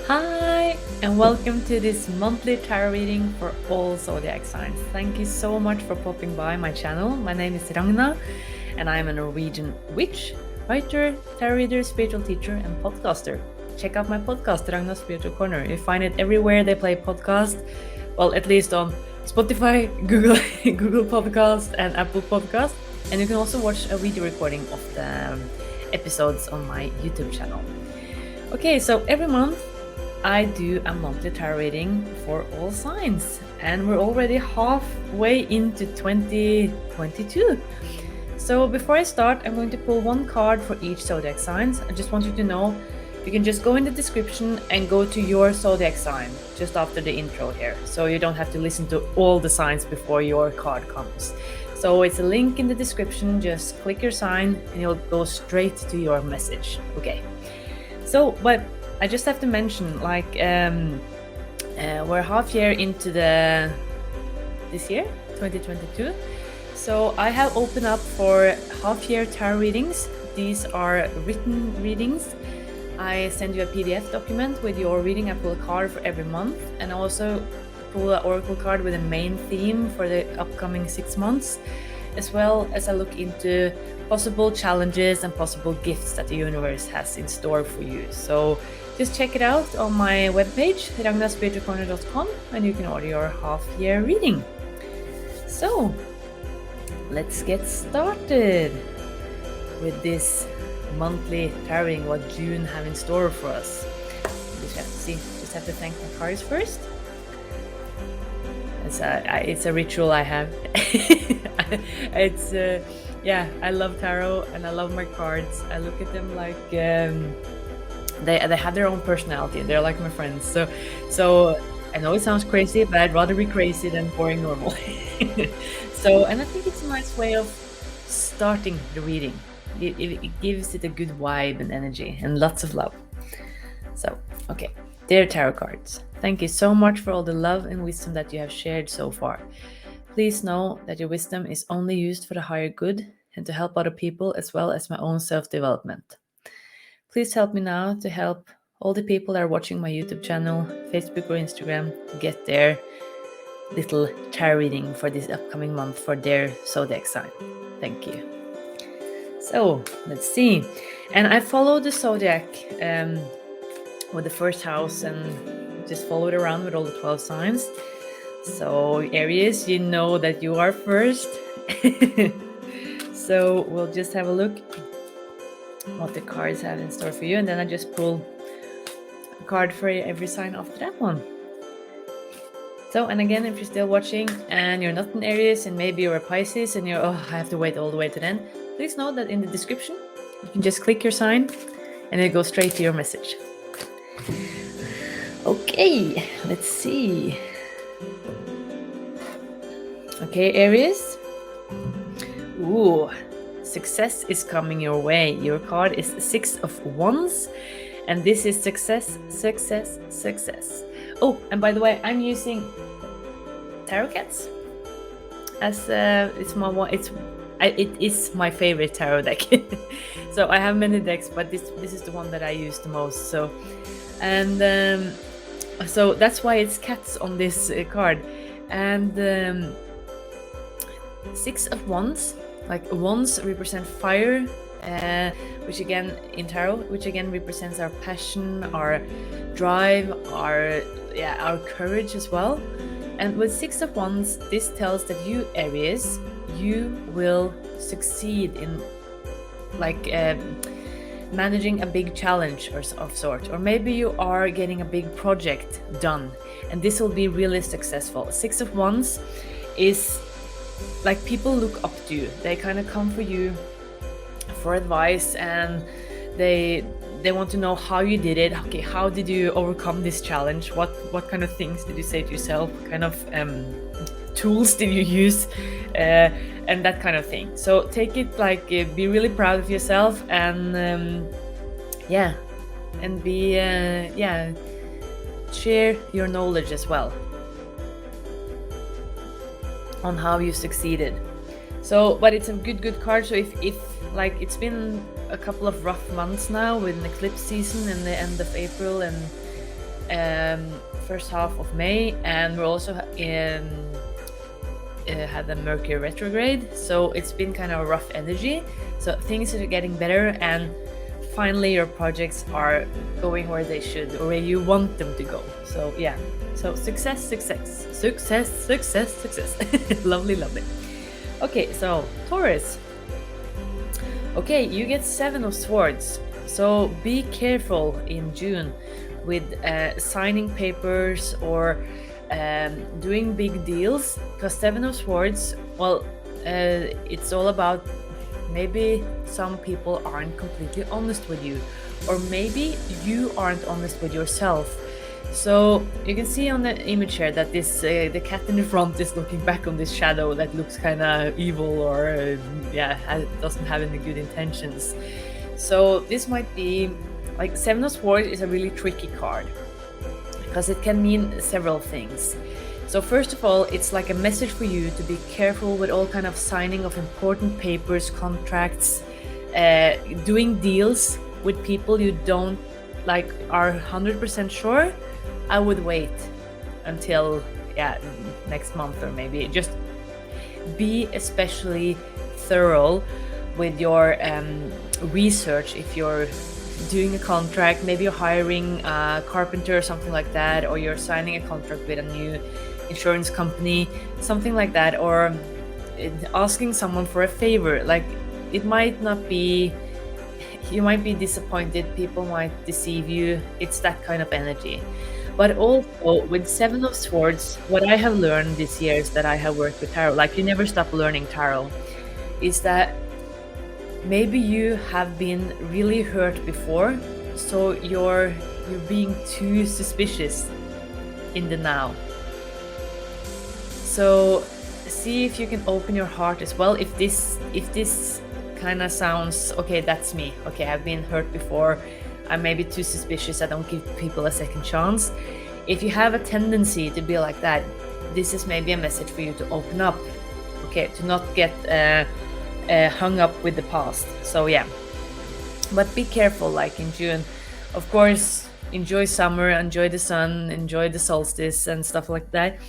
Hi, and welcome to this monthly tarot reading for all zodiac signs. Thank you so much for popping by my channel. My name is Ragna, and I'm a Norwegian witch, writer, tarot reader, spiritual teacher, and podcaster. Check out my podcast, Ragna's Spiritual Corner. You find it everywhere they play podcast, well, at least on Spotify, Google, Google Podcast, and Apple Podcast. And you can also watch a video recording of the episodes on my YouTube channel. Okay, so every month I do a monthly tarot reading for all signs, and we're already halfway into 2022. So before I start, I'm going to pull one card for each zodiac sign. I just want you to know you can just go in the description and go to your zodiac sign just after the intro here, so you don't have to listen to all the signs before your card comes. So it's a link in the description. Just click your sign and you'll go straight to your message. Okay. So, but I just have to mention, we're half year into this year, 2022. So I have opened up for half year tarot readings. These are written readings. I send you a PDF document with your reading. I pull a card for every month, and also pull an oracle card with a main theme for the upcoming 6 months, as well as I look into possible challenges and possible gifts that the universe has in store for you. So just check it out on my webpage, ragnaspiritualcorner.com, and you can order your half-year reading. So let's get started with this monthly tarot reading, what June have in store for us. Just have to thank my cards first. It's a ritual I have. I love tarot and I love my cards. I look at them like they have their own personality. They're like my friends. So I know it sounds crazy, but I'd rather be crazy than boring normal. And I think it's a nice way of starting the reading. It gives it a good vibe and energy and lots of love. So, okay, dear tarot cards, thank you so much for all the love and wisdom that you have shared so far. Please know that your wisdom is only used for the higher good and to help other people as well as my own self-development. Please help me now to help all the people that are watching my YouTube channel, Facebook or Instagram to get their little tarot reading for this upcoming month for their zodiac sign. Thank you. So, let's see. And I follow the zodiac with the first house and just follow it around with all the 12 signs. So Aries, you know that you are first. So we'll just have a look what the cards have in store for you, and then I just pull a card for every sign after that one. So, and again, if you're still watching and you're not an Aries and maybe you're a Pisces and I have to wait all the way to then, please know that in the description you can just click your sign and it goes straight to your message. Okay, let's see. Okay, Aries. Ooh, success is coming your way. Your card is 6 of Wands, and this is success, success, success. Oh, and by the way, I'm using tarot cats as it is my favorite tarot deck. So I have many decks, but this is the one that I use the most. So that's why it's cats on this card. And 6 of Wands, like wands represent fire, which again in tarot, which again represents our passion, our drive, our courage as well. And with 6 of Wands, this tells that you, Aries, you will succeed in managing a big challenge of sort, or maybe you are getting a big project done, and this will be really successful. 6 of Wands is like people look up to you. They kind of come for you for advice, and they want to know how you did it. Okay, how did you overcome this challenge? What kind of things did you say to yourself? What kind of tools did you use? And that kind of thing. So take it be really proud of yourself, and share your knowledge as well on how you succeeded. So, but it's a good card. So if it's been a couple of rough months now with an eclipse season in the end of April and first half of May, and we're also had the Mercury retrograde, so it's been kind of a rough energy. So things are getting better, and finally your projects are going where they should, or where you want them to go. So yeah, so success, success, success, success, success. Lovely, lovely. Okay, so Taurus. Okay, you get 7 of Swords, so be careful in June with signing papers or doing big deals, because 7 of Swords, well, it's all about maybe some people aren't completely honest with you, or maybe you aren't honest with yourself. So you can see on the image here that this the cat in the front is looking back on this shadow that looks kind of evil, or doesn't have any good intentions. So this might be like 7 of Swords is a really tricky card, because it can mean several things. So first of all, it's like a message for you to be careful with all kind of signing of important papers, contracts, doing deals with people you don't like are 100% sure. I would wait until next month, or maybe just be especially thorough with your research. If you're doing a contract, maybe you're hiring a carpenter or something like that, or you're signing a contract with a new insurance company, something like that, or asking someone for a favor. Like, it might not be, you might be disappointed, people might deceive you. It's that kind of energy. But also with 7 of Swords, what I have learned this year is that I have worked with tarot, like you never stop learning tarot, is that maybe you have been really hurt before, so you're being too suspicious in the now. So see if you can open your heart as well. If this kind of sounds, okay, that's me. Okay, I've been hurt before. I'm maybe too suspicious. I don't give people a second chance. If you have a tendency to be like that, this is maybe a message for you to open up. Okay, to not get hung up with the past. So yeah, but be careful. Like in June, of course, enjoy summer, enjoy the sun, enjoy the solstice and stuff like that.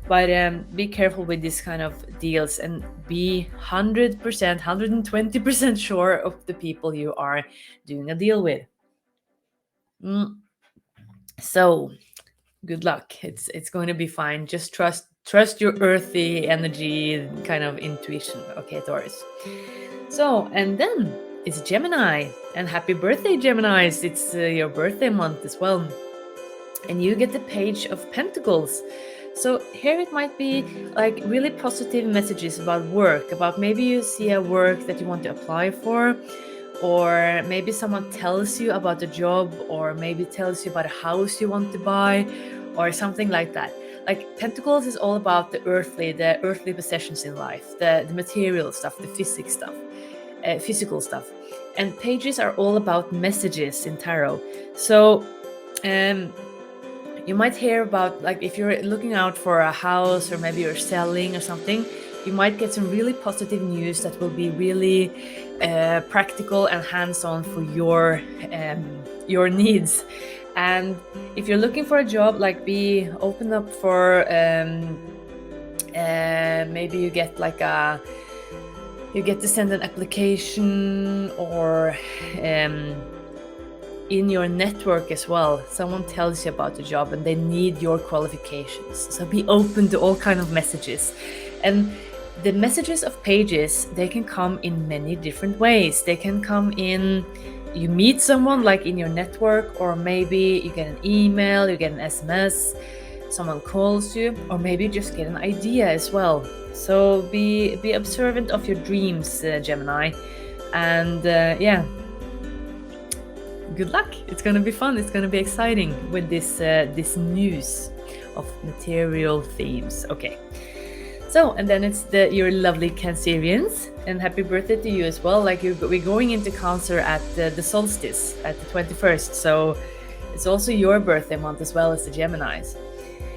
But be careful with this kind of deals, and be 100%, 120% sure of the people you are doing a deal with. So good luck. It's going to be fine. Just trust your earthy energy, kind of intuition. Okay, Taurus. So, and then it's Gemini, and happy birthday, Geminis. It's your birthday month as well, and you get the Page of Pentacles. So here it might be like really positive messages about work, about maybe you see a work that you want to apply for, or maybe someone tells you about a job, or maybe tells you about a house you want to buy, or something like that. Like Pentacles is all about the earthly possessions in life, the material stuff, the physical stuff. And pages are all about messages in tarot. So you might hear about, like, if you're looking out for a house, or maybe you're selling or something, you might get some really positive news that will be really practical and hands-on for your needs. And if you're looking for a job, like, be open up for maybe you get to send an application, or in your network as well, someone tells you about the job and they need your qualifications. So be open to all kind of messages. And the messages of pages, they can come in many different ways. They can come in, you meet someone like in your network, or maybe you get an email, you get an SMS, someone calls you, or maybe you just get an idea as well. So be observant of your dreams, Gemini. And good luck. It's going to be fun. It's going to be exciting with this news of material themes. Okay. So, and then it's your lovely Cancerians, and happy birthday to you as well. Like, we're going into Cancer at the solstice at the 21st. So it's also your birthday month as well as the Geminis.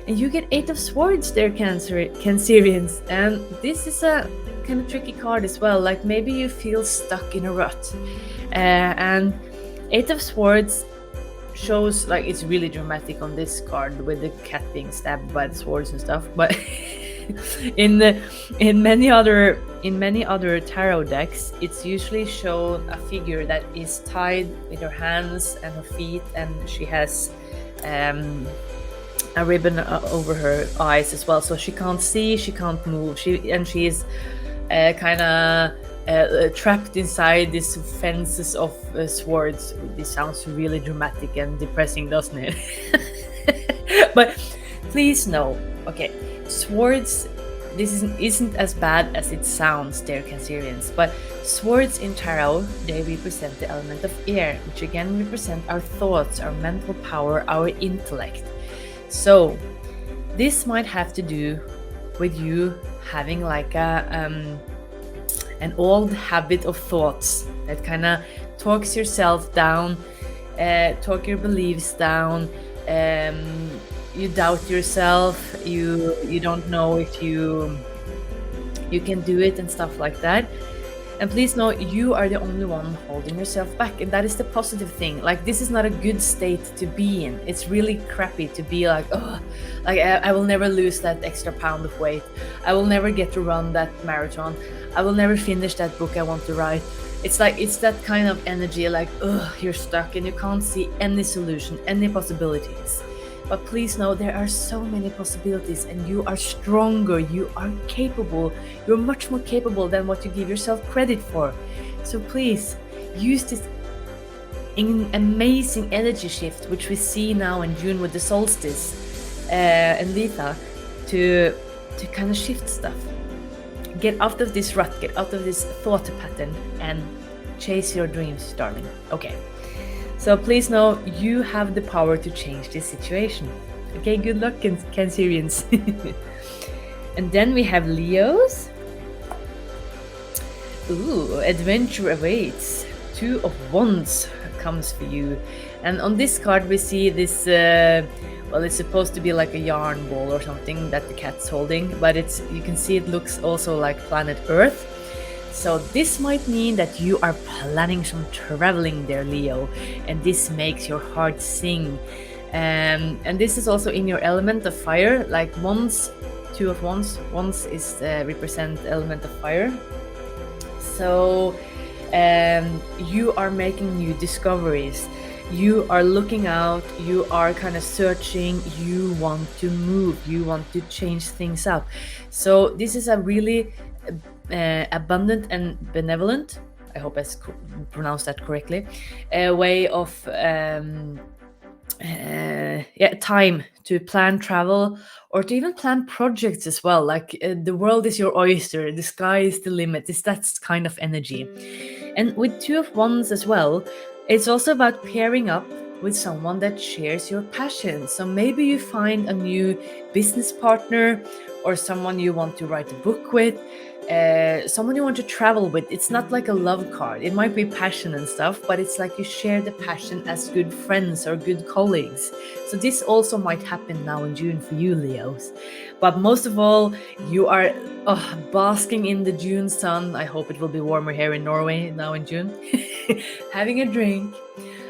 And you get 8 of Swords there, Cancerians. And this is a kind of tricky card as well. Like, maybe you feel stuck in a rut. And 8 of Swords shows like it's really dramatic on this card with the cat being stabbed by the swords and stuff, but in many other tarot decks, it's usually shown a figure that is tied with her hands and her feet, and she has a ribbon over her eyes as well, so she can't see, she can't move, she is kind of trapped inside these fences of swords. This sounds really dramatic and depressing, doesn't it? But please know, okay, swords, this isn't as bad as it sounds, dear Cancerians, but swords in tarot, they represent the element of air, which again represent our thoughts, our mental power, our intellect. So this might have to do with you having like an old habit of thoughts that kind of talks yourself down, talk your beliefs down, you doubt yourself, you don't know if you can do it and stuff like that. And please know, you are the only one holding yourself back, and that is the positive thing. Like, this is not a good state to be in. It's really crappy to be like, oh, like I will never lose that extra pound of weight, I will never get to run that marathon, I will never finish that book I want to write. It's like, it's that kind of energy, like, oh, you're stuck and you can't see any solution, any possibilities. But please know, there are so many possibilities, and you are stronger, you are capable, you're much more capable than what you give yourself credit for. So please use this amazing energy shift, which we see now in June with the solstice and Litha, to kind of shift stuff. Get out of this rut, get out of this thought pattern, and chase your dreams, darling. Okay. So please know, you have the power to change this situation. Okay, good luck, Cancerians. And then we have Leos. Ooh, adventure awaits. 2 of Wands comes for you. And on this card we see this, well, it's supposed to be like a yarn ball or something that the cat's holding, but you can see it looks also like planet Earth. So this might mean that you are planning some traveling there, Leo, and this makes your heart sing. And this is also in your element of fire, like Wands, 2 of Wands. Wands is represent element of fire. So you are making new discoveries. You are looking out, you are kind of searching, you want to move, you want to change things up. So this is a really abundant and benevolent, I hope I pronounced that correctly, way of time to plan travel, or to even plan projects as well. Like the world is your oyster, the sky is the limit. It's that kind of energy. And with 2 of Wands as well, it's also about pairing up with someone that shares your passion. So maybe you find a new business partner, or someone you want to write a book with, someone you want to travel with. It's not like a love card. It might be passion and stuff, but it's like you share the passion as good friends or good colleagues. So this also might happen now in June for you, Leos. But most of all, you are basking in the June sun. I hope it will be warmer here in Norway now in June. Having a drink,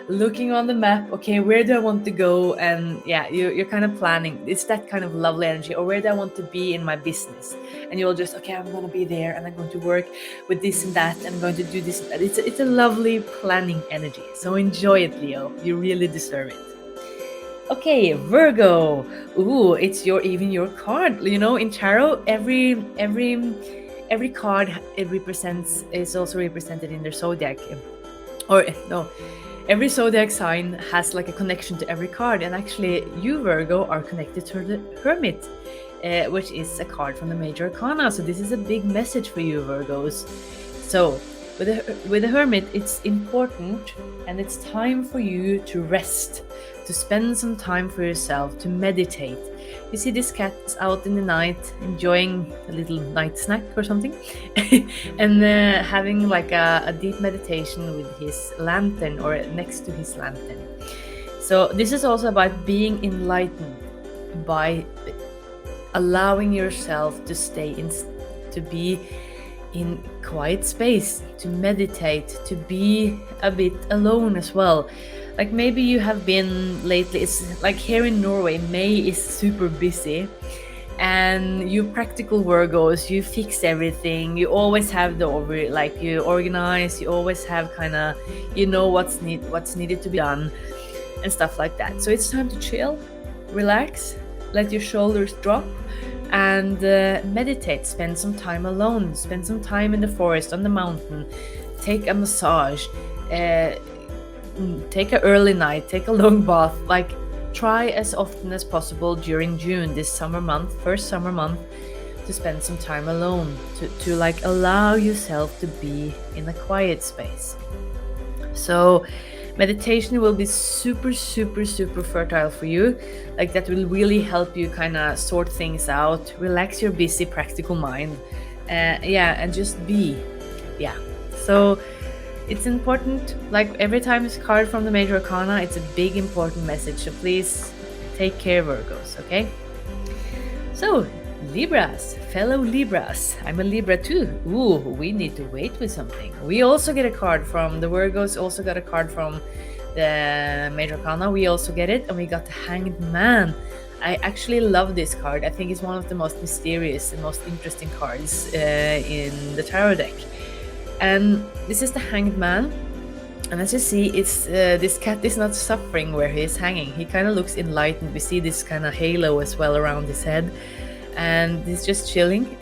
looking on the map, okay, where do I want to go? And yeah, you're kind of planning. It's that kind of lovely energy. Or where do I want to be in my business? And you'll just, okay, I'm going to be there, and I'm going to work with this and that, and I'm going to do this and that. It's a lovely planning energy. So enjoy it, Leo. You really deserve it. Okay, Virgo. Ooh, it's even your card. You know, in tarot, every card it represents is also represented in their zodiac. Or no, every zodiac sign has like a connection to every card, and actually you, Virgo, are connected to the Hermit, which is a card from the Major Arcana. So this is a big message for you, Virgos. So with the Hermit, it's important, and it's time for you to rest, to spend some time for yourself, to meditate. You see this cat out in the night enjoying a little night snack or something, and having like a deep meditation with his lantern, or next to his lantern. So this is also about being enlightened by allowing yourself to to be in quiet space, to meditate, to be a bit alone as well. Like maybe you have been lately, it's like here in Norway, May is super busy. And you practical Virgos, you fix everything. You always have the over, like you organize. You always have kind of, what's needed to be done, and stuff like that. So it's time to chill, relax, let your shoulders drop, and meditate. Spend some time alone. Spend some time in the forest, on the mountain. Take a massage. Take an early night. Take a long bath. Like, try as often as possible during June, this summer month, first summer month, to spend some time alone, to like allow yourself to be in a quiet space. So meditation will be super, super, super fertile for you. Like that will really help you kind of sort things out, relax your busy, practical mind. And just be. Yeah. So it's important, like every time it's a card from the major arcana, it's a big important message. So please take care, Virgos, okay? So, Libras, fellow Libras. I'm a Libra too. Ooh, we need to wait with something. We also get a card from the Virgos, also got a card from the major arcana. We also get it, and we got the Hanged Man. I actually love this card. I think it's one of the most mysterious and most interesting cards in the tarot deck. And this is the Hanged Man, and as you see, it's this cat is not suffering where he is hanging. He kind of looks enlightened. We see this kind of halo as well around his head, and he's just chilling.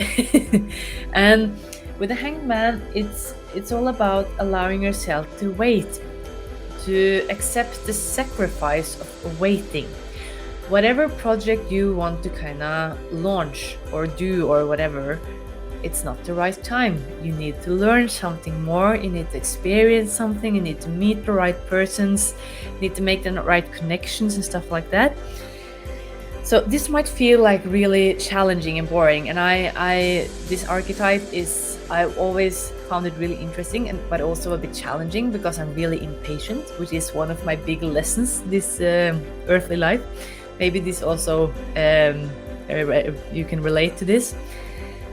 And with the Hanged Man, it's all about allowing yourself to wait, to accept the sacrifice of waiting. Whatever project you want to kind of launch or do or whatever, it's not the right time. You need to learn something more, you need to experience something, you need to meet the right persons, you need to make the right connections and stuff like that. So this might feel like really challenging and boring, and I this archetype I've always found it really interesting, but also a bit challenging because I'm really impatient, which is one of my big lessons this earthly life. Maybe this also you can relate to this.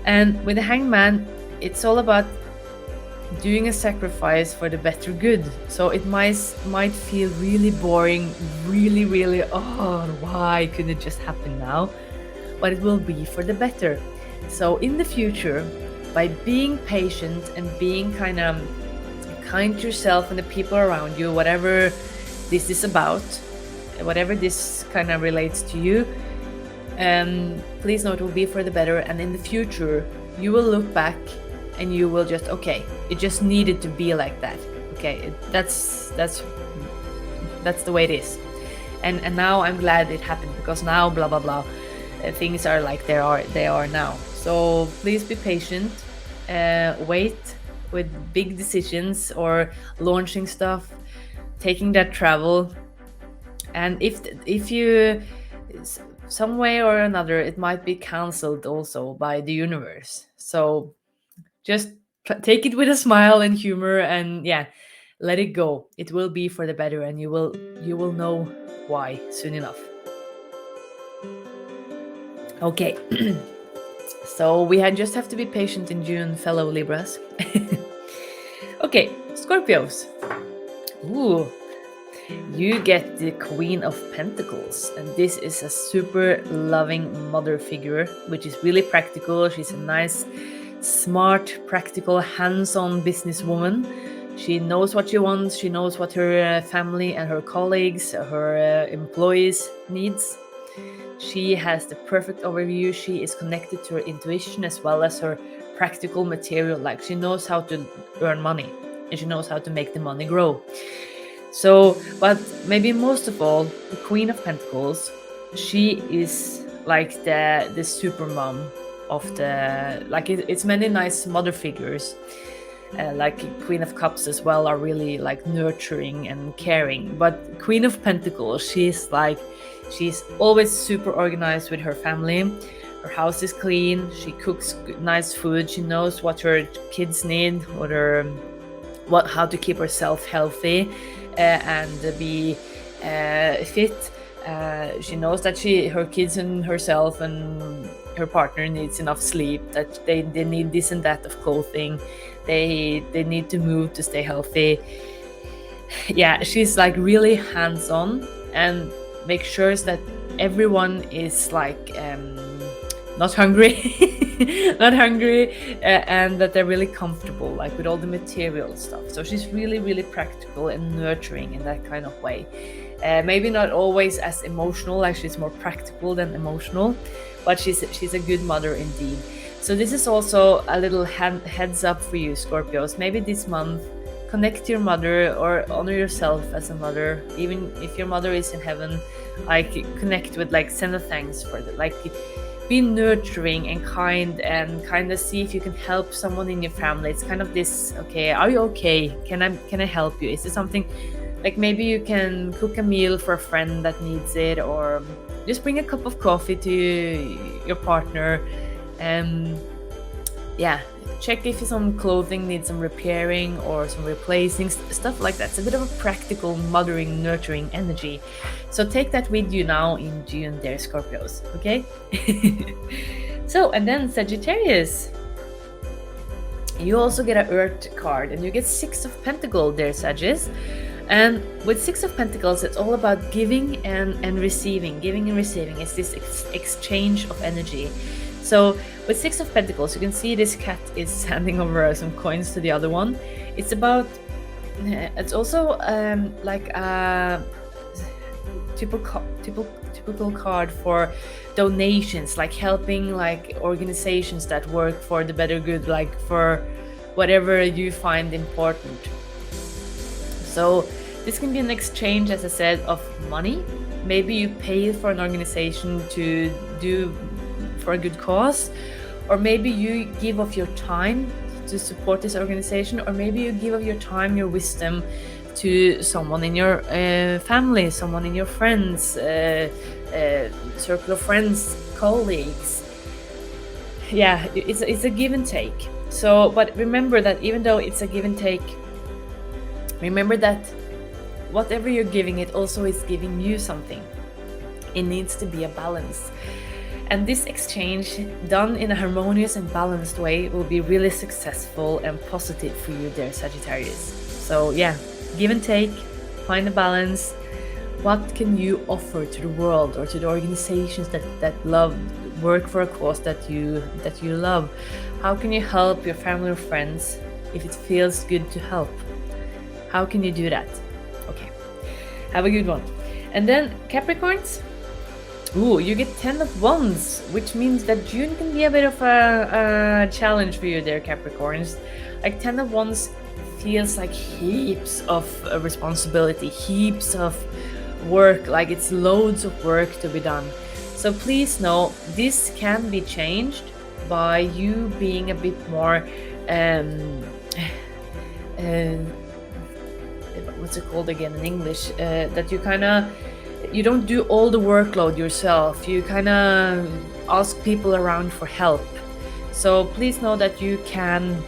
And with the Hanged Man, it's all about doing a sacrifice for the better good. So it might feel really boring, really, really, why couldn't it just happen now? But it will be for the better. So in the future, by being patient and being kind to yourself and the people around you, whatever this is about, whatever this kind of relates to you, please know it will be for the better. And in the future, you will look back and you will just, okay, it just needed to be like that. Okay, that's the way it is. And now I'm glad it happened, because now blah blah blah, things are like they are now. So please be patient. Wait with big decisions or launching stuff, taking that travel. And if you some way or another, it might be cancelled also by the universe. So just take it with a smile and humor, and let it go. It will be for the better, and you will know why soon enough. Okay. So we just have to be patient in June, fellow Libras. Okay, Scorpios. Ooh. You get the Queen of Pentacles, and this is a super loving mother figure, which is really practical. She's a nice, smart, practical, hands-on businesswoman. She knows what she wants. She knows what her family and her colleagues, her employees needs. She has the perfect overview. She is connected to her intuition as well as her practical material. Like, she knows how to earn money, and she knows how to make the money grow. So, but maybe most of all, the Queen of Pentacles, she is like the super mom of the, like it's many nice mother figures, like Queen of Cups as well are really like nurturing and caring. But Queen of Pentacles, she's always super organized with her family. Her house is clean. She cooks nice food. She knows what her kids need, how to keep herself healthy. And be fit. She knows that her kids and herself and her partner needs enough sleep, that they need this and that of clothing. They need to move to stay healthy. yeah, she's like really hands-on and make sure that everyone is like not hungry not hungry, and that they're really comfortable like with all the material stuff. So she's really, really practical and nurturing in that kind of way. Maybe not always as emotional, like she's more practical than emotional, but she's a good mother indeed. So this is also a little heads up for you, Scorpios. Maybe this month, connect to your mother or honor yourself as a mother. Even if your mother is in heaven, like connect with, like send a thanks for that. Like be nurturing and kind of see if you can help someone in your family. It's kind of this, okay, are you okay? Can I help you? Is there something, like maybe you can cook a meal for a friend that needs it, or just bring a cup of coffee to your partner. Yeah, check if some clothing needs some repairing or some replacing, stuff like that. It's a bit of a practical, mothering, nurturing energy. So take that with you now in June there, Scorpios, okay? So, and then Sagittarius. You also get an Earth card, and you get Six of Pentacles there, Sagittarius. And with Six of Pentacles, it's all about giving and receiving. Giving and receiving is this exchange of energy. So with Six of Pentacles, you can see this cat is handing over some coins to the other one. It's about, it's also like a typical card for donations, like helping like organizations that work for the better good, like for whatever you find important. So this can be an exchange, as I said, of money. Maybe you pay for an organization to do for a good cause, or maybe you give of your time to support this organization, or maybe you give of your time, your wisdom to someone in your family, someone in your friends, circle of friends, colleagues. Yeah, it's a give and take. So, but remember that even though it's a give and take, remember that whatever you're giving, it also is giving you something. It needs to be a balance. And this exchange, done in a harmonious and balanced way, will be really successful and positive for you there, Sagittarius. So yeah, give and take, find a balance. What can you offer to the world or to the organizations that love, work for a cause that you love? How can you help your family or friends if it feels good to help? How can you do that? Okay, have a good one. And then Capricorns. Ooh, you get 10 of Wands, which means that June can be a bit of a challenge for you there, Capricorns. Like 10 of Wands feels like heaps of responsibility, heaps of work, like it's loads of work to be done. So please know, this can be changed by you being a bit more, what's it called again in English? That you don't do all the workload yourself. You kind of ask people around for help. So please know that you can,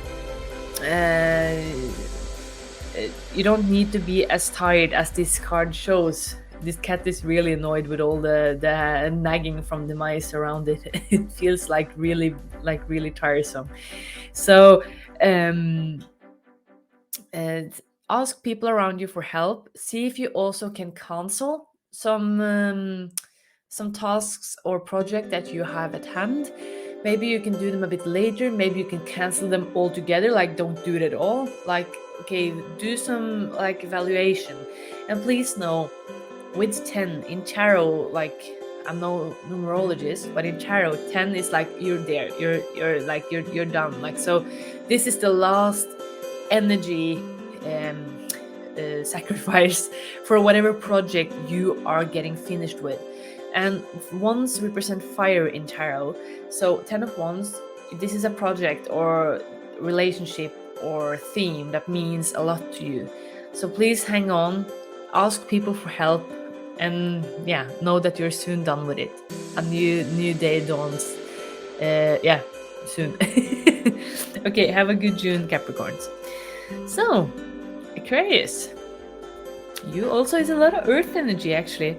you don't need to be as tired as this card shows. This cat is really annoyed with all the nagging from the mice around it. It feels like really tiresome. So ask people around you for help. See if you also can cancel some tasks or project that you have at hand. Maybe you can do them a bit later. Maybe you can cancel them altogether. Like, don't do it at all. Like, okay, do some like evaluation. And please know, with 10 in tarot, like, I'm no numerologist, but in tarot, 10 is like you're there. You're done. Like, so this is the last energy sacrifice for whatever project you are getting finished with. And Wands represent fire in tarot. So 10 of Wands, this is a project or relationship or theme that means a lot to you. So please hang on, ask people for help, and yeah, know that you're soon done with it. A new day dawns. Soon. Okay, have a good June, Capricorns. So, Aquarius, you also is a lot of earth energy actually.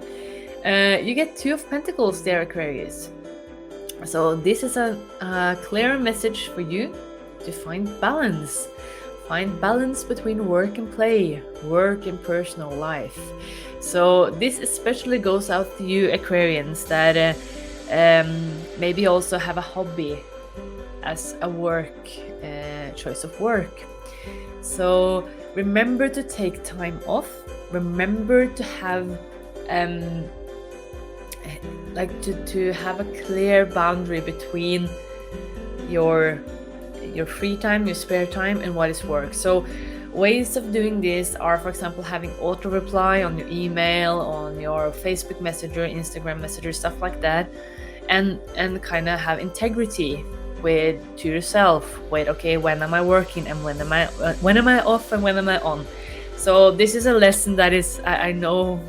You get 2 of Pentacles there, Aquarius. So this is a clear message for you to find balance, find balance between work and play, work and personal life. So this especially goes out to you Aquarians that maybe also have a hobby as a work choice of work. So remember to take time off. Remember to have to have a clear boundary between your free time, your spare time, and what is work. So ways of doing this are, for example, having auto reply on your email, on your Facebook Messenger, Instagram Messenger, stuff like that, and kind of have integrity to yourself. Wait, okay, when am I working and when am I off and when am I on? So this is a lesson that is, I know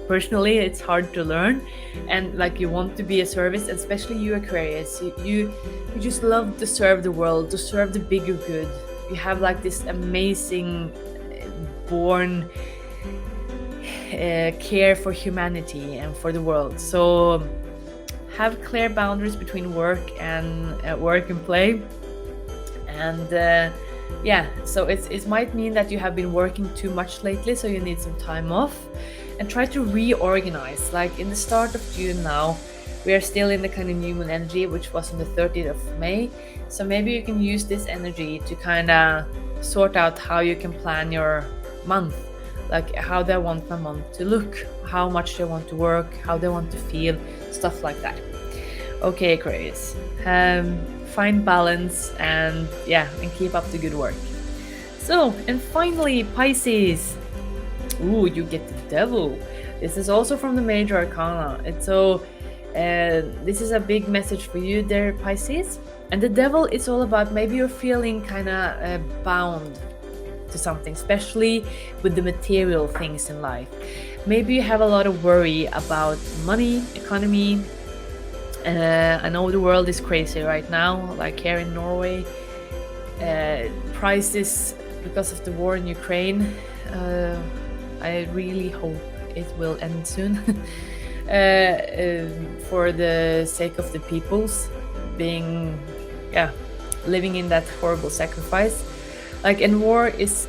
personally it's hard to learn, and like you want to be a service, especially you Aquarius, you just love to serve the world, to serve the bigger good. You have like this amazing born care for humanity and for the world. So have clear boundaries between work and play. And so it might mean that you have been working too much lately, so you need some time off, and try to reorganize. Like in the start of June now, we are still in the kind of new moon energy, which was on the 30th of May. So maybe you can use this energy to kind of sort out how you can plan your month. Like how do I want my month to look? How much do I want to work? How do I want to feel? Stuff like that. Okay, Aquarius. Find balance and keep up the good work. So, and finally, Pisces. Ooh, you get the devil. This is also from the major arcana. This is a big message for you there, Pisces. And the devil is all about maybe you're feeling kind of bound to something, especially with the material things in life. Maybe you have a lot of worry about money, economy. I know the world is crazy right now, like here in Norway. Prices because of the war in Ukraine. I really hope it will end soon. For the sake of the peoples living in that horrible sacrifice. War is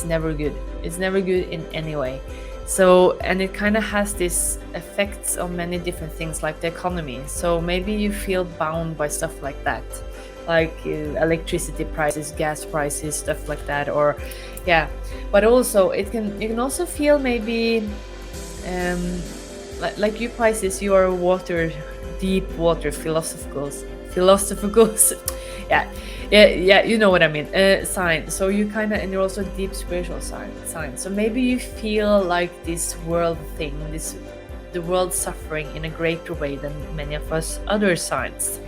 never good. It's never good in any way. So, and it kind of has this effects on many different things like the economy. So maybe you feel bound by stuff like that, like electricity prices, gas prices, stuff like that, but also you can also feel maybe like you Pisces, you are deep water philosophicals you know what I mean, sign. So you kind of, and you're also a deep spiritual sign. So maybe you feel like this world thing, the world suffering in a greater way than many of us other signs.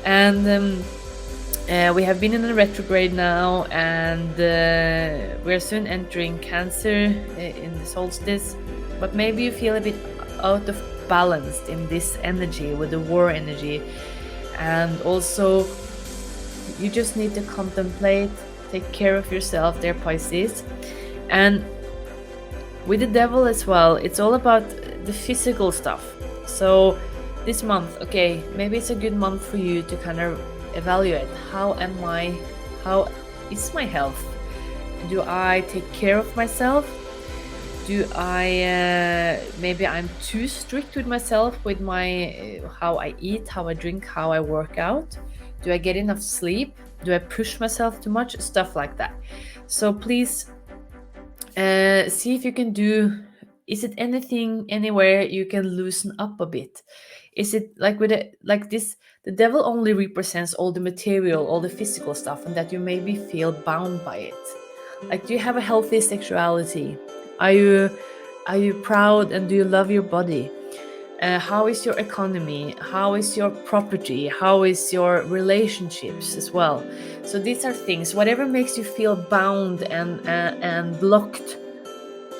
And we have been in a retrograde now, and we're soon entering Cancer in the solstice. But maybe you feel a bit out of balance in this energy with the war energy, and also you just need to contemplate, take care of yourself there, Pisces. And with the devil as well, it's all about the physical stuff. So this month, okay, maybe it's a good month for you to kind of evaluate, how is my health? Do I take care of myself? Do I maybe I'm too strict with myself with my how I eat, how I drink, how I work out? Do I get enough sleep? Do I push myself too much? Stuff like that. So please see if you can is it anything, anywhere you can loosen up a bit? Is it like the devil only represents all the material, all the physical stuff, and that you maybe feel bound by it? Like, do you have a healthy sexuality? Are you proud, and do you love your body? How is your economy? How is your property? How is your relationships as well? So these are things, whatever makes you feel bound and blocked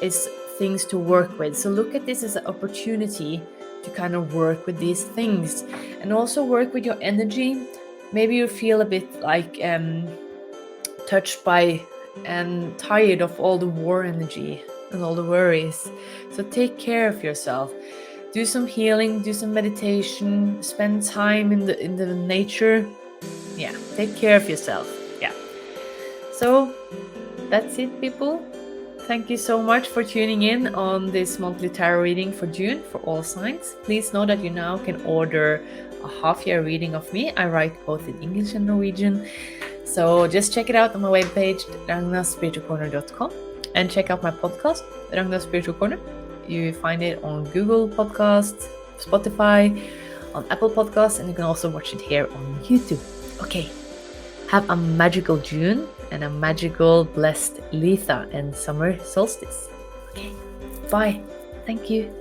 is things to work with. So look at this as an opportunity to kind of work with these things, and also work with your energy. Maybe you feel a bit like touched by and tired of all the war energy and all the worries. So take care of yourself. Do some healing, do some meditation, spend time in the nature. Yeah, take care of yourself. Yeah. So that's it, people. Thank you so much for tuning in on this monthly tarot reading for June for all signs. Please know that you now can order a half-year reading of me. I write both in English and Norwegian. So just check it out on my webpage, ragnaspiritualcorner.com, and check out my podcast, Ragna Spiritual Corner. You find it on Google Podcasts, Spotify, on Apple Podcasts, and you can also watch it here on YouTube. Okay, have a magical June and a magical, blessed Litha and summer solstice. Okay, bye. Thank you.